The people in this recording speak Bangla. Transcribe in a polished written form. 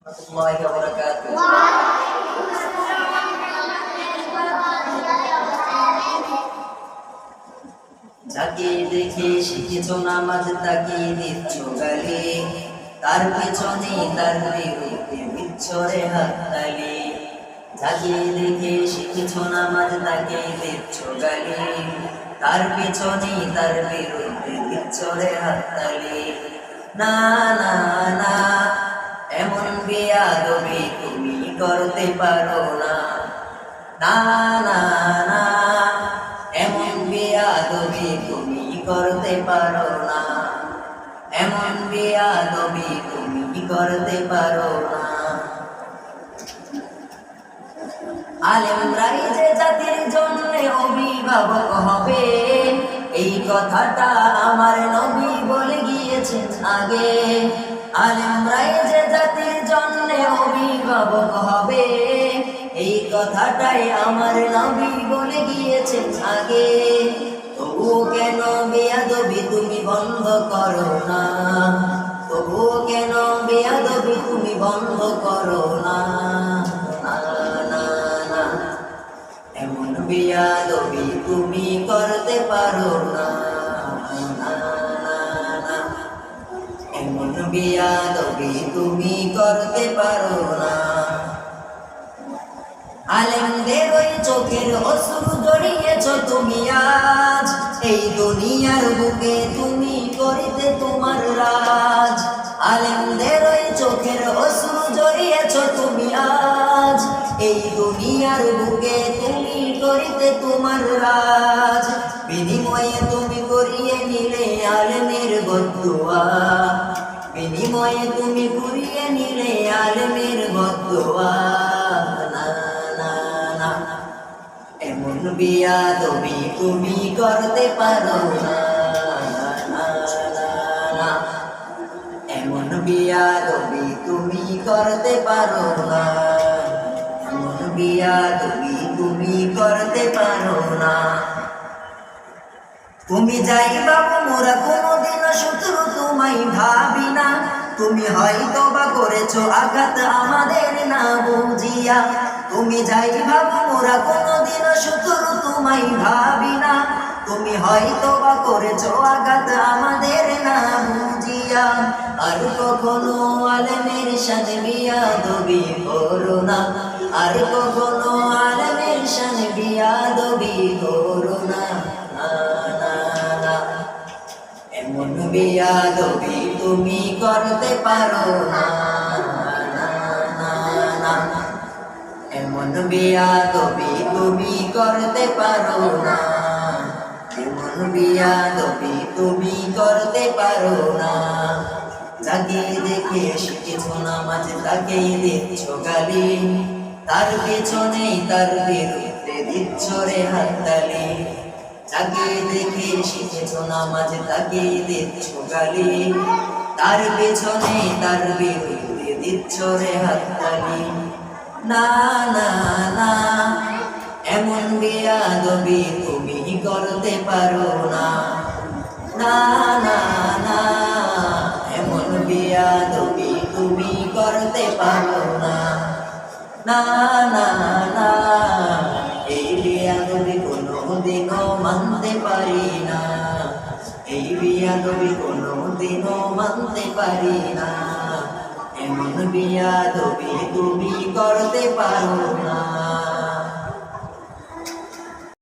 warahmatullahi wabarakatuh. যাকে দেখে শিখেছ নামাজ তাকে দিচ্ছ গালি, তার পেছনে তার বিরুদ্ধে দিচ্ছ রে হাততালি। যাকে দেখে শিখেছ নামাজ তাকে দিচ্ছ গালি, তার পেছনে তার বিরুদ্ধে দিচ্ছ রে হাততালি। না না না, এমন বেয়াদবি তুমি করতে পারো না। না না না, এমন বেয়াদবি তুমি করতে পারো না। এমন বেয়াদবি তুমি করতে পারো না। আলেমরাই যে জাতির জন্য অভিভাবক হবে, এই কথাটা আমার নবী বলে গিয়েছেন আগে। আলেমরাই যে জাতির জন্য অভিভাবক হবে, এই কথাটাই আমার নবী বলে গিয়েছেন আগে। তবুও কেন বেয়াদবি তুমি বন্ধ করো না? তবুও কেন বেয়াদবি তুমি বন্ধ করো না? এমন বেয়াদবি তুমি করতে পারো না। এমন বেয়াদবি তুমি করতে পারো না। আলেমদের ওই চোখের অশ্রু জড়িয়েছ তুমি আজ, এই দুনিয়ার বুকে তুমি করিতে তোমার রাজ। আলেমদের ওই চোখের অশ্রু জড়িয়েছ তুমি আজ, এই দুনিয়ার বুকে তুমি করিতে তোমার রাজ। বিনিময়ে তুমি করিয়ে নিলে আলেমের বদদুয়া, বিনিময়ে তুমি করিয়ে নিলে আলেমের বদদুয়া। এমন বেয়াদবি তুমি করতে পারো না। এমন বেয়াদবি তুমি করতে পারো না। এমন বেয়াদবি তুমি করতে পারো না। তুমি যাইবা মোরা কোনোদিনও শত্রু তোমায় ভাবি না। তুমি হয়তো বা করেছো আঘাত আমাদের না বুঝিয়া। তুমি যাইবা মোরা কোনোদিনও শত্রু তোমায় ভাবি না। তুমি হয়তো বা করেছো আঘাত আমাদের না বুঝিয়া। আর কখনো আলেমের সাথে বেয়াদবি করো না। আর কখনো আলেমের সাথে বেয়াদবি করো না। এমন বেয়াদবি তুমি করতে পারো না। এমন বেয়াদবি তুমি করতে পারো না। এমন বেয়াদবি তুমি করতে পারো না। যাকে দেখে শিখেছ নামাজ তাকেই দিচ্ছ গালি, তার পেছনেই তার বিরুদ্ধে দিচ্ছ রে হাততালি। যাকে দেখে শিখেছ নামাজ তাকেই দিচ্ছ গালি, তার পেছনে তার বিরুদ্ধে দিচ্ছ রে হাততালি। না না না, এমন বেয়াদবি তুমি করতে পারো না। না না না, এমন বেয়াদবি তুমি করতে পারো না। না না না, এই বেয়াদবি কোনোদিনও মানতে পারি না। এই বেয়াদবি কোনোদিনও মানতে পারি না। এমন বেয়াদবি তুমি করতে পারো না।